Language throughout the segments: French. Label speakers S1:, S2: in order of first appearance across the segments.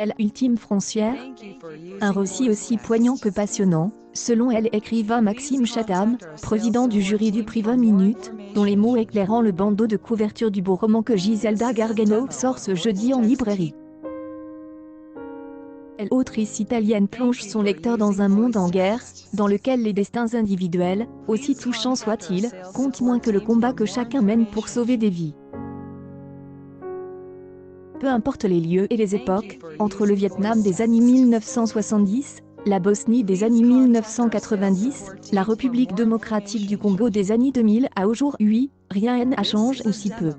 S1: Elle ultime frontière, un récit aussi poignant que passionnant, selon elle écrivain Maxime Chatham, président du jury du prix 20 minutes, dont les mots éclairant le bandeau de couverture du beau roman que Giselda Gargano sort ce jeudi en librairie. L'autrice italienne plonge son lecteur dans un monde en guerre, dans lequel les destins individuels, aussi touchants soient-ils, comptent moins que le combat que chacun mène pour sauver des vies. Peu importe les lieux et les époques, entre le Vietnam des années 1970, la Bosnie des années 1990, la République démocratique du Congo des années 2000 à aujourd'hui, rien n'a changé ou si peu.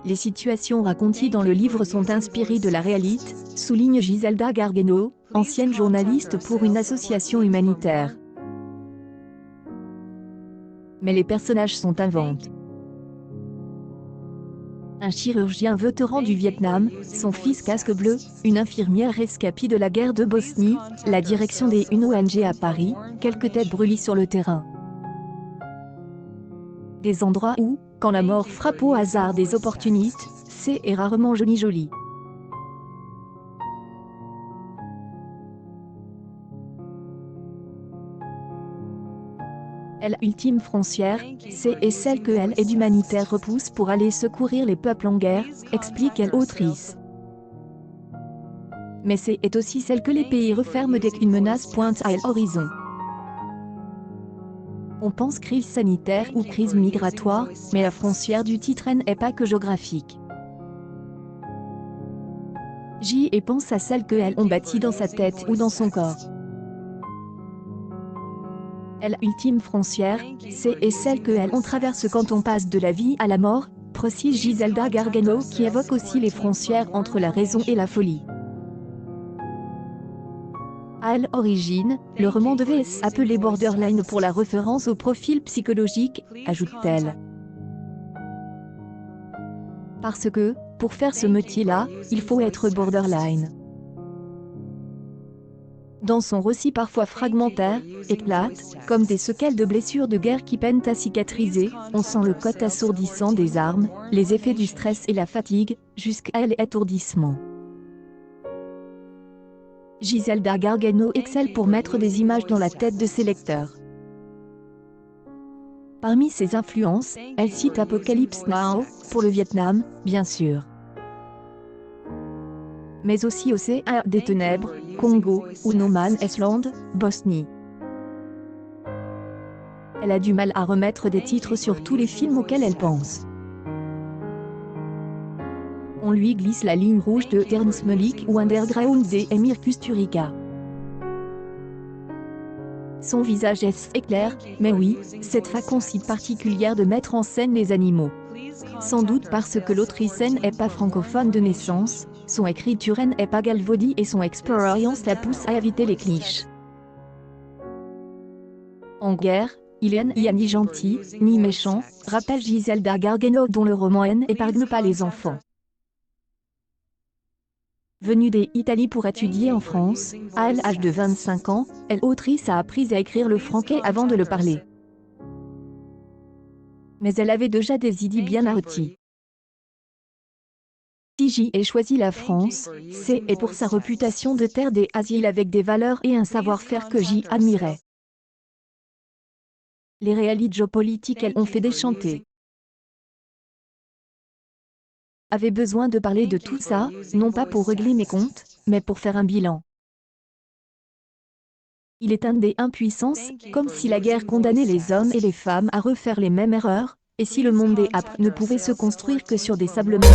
S1: Les situations racontées dans le livre sont inspirées de la réalité, souligne Giselda Gargano, ancienne journaliste pour une association humanitaire. Mais les personnages sont inventés. Un chirurgien vétéran du Vietnam, son fils casque bleu, une infirmière rescapée de la guerre de Bosnie, la direction des une ONG à Paris, quelques têtes brûlées sur le terrain. Des endroits où, quand la mort frappe au hasard des opportunistes, c'est rarement joli. Elle ultime frontière, c'est celle que elle et d'humanitaire repousse pour aller secourir les peuples en guerre, explique l'autrice. Mais c'est aussi celle que les pays referment dès qu'une menace pointe à l'horizon. On pense crise sanitaire ou crise migratoire, mais la frontière du titre n'est pas que géographique. J'y pense à celle qu'elle ont bâtie dans sa tête ou dans son corps. Elle ultime frontière, c'est celle qu'elle on traverse quand on passe de la vie à la mort, précise Giselda Gargano qui évoque aussi les frontières entre la raison et la folie. À l'origine, le roman devait s'appeler Borderline pour la référence au profil psychologique, ajoute-t-elle. Parce que, pour faire ce métier-là, il faut être borderline. Dans son récit parfois fragmentaire, éclate, comme des séquelles de blessures de guerre qui peinent à cicatriser, on sent le côté assourdissant des armes, les effets du stress et la fatigue, jusqu'à l'étourdissement. Giselda Gargano excelle pour mettre des images dans la tête de ses lecteurs. Parmi ses influences, elle cite Apocalypse Now, pour le Vietnam, bien sûr. Mais aussi Océan des Ténèbres, Congo, ou No Man's Land, Bosnie. Elle a du mal à remettre des titres sur tous les films auxquels elle pense. On lui glisse la ligne rouge de Terrence Malick ou Underground des Emir Kusturica. Son visage est clair, mais oui, cette faculté particulière de mettre en scène les animaux. Sans doute parce que l'autrice n'est pas francophone de naissance, son écriture n'est pas galvaudie et son expérience la pousse à éviter les clichés. En guerre, il n'y a ni gentil, ni méchant, rappelle Giselda Gargano dont le roman n'épargne pas les enfants. Venue d'Italie pour étudier en France, à l'âge de 25 ans, l'autrice a appris à écrire le franquais avant de le parler. Mais elle avait déjà des idées bien arrêtées. Si j'y ai choisi la France, c'est pour sa réputation de terre des asiles avec des valeurs et un savoir-faire que j'y admirais. Les réalités géopolitiques elles ont fait déchanter. Avait besoin de parler de tout ça, non pas pour régler mes comptes, mais pour faire un bilan. Il est un des impuissances, comme si la guerre condamnait les hommes et les femmes à refaire les mêmes erreurs, et si le monde des apps ne pouvait se construire que sur des sablements.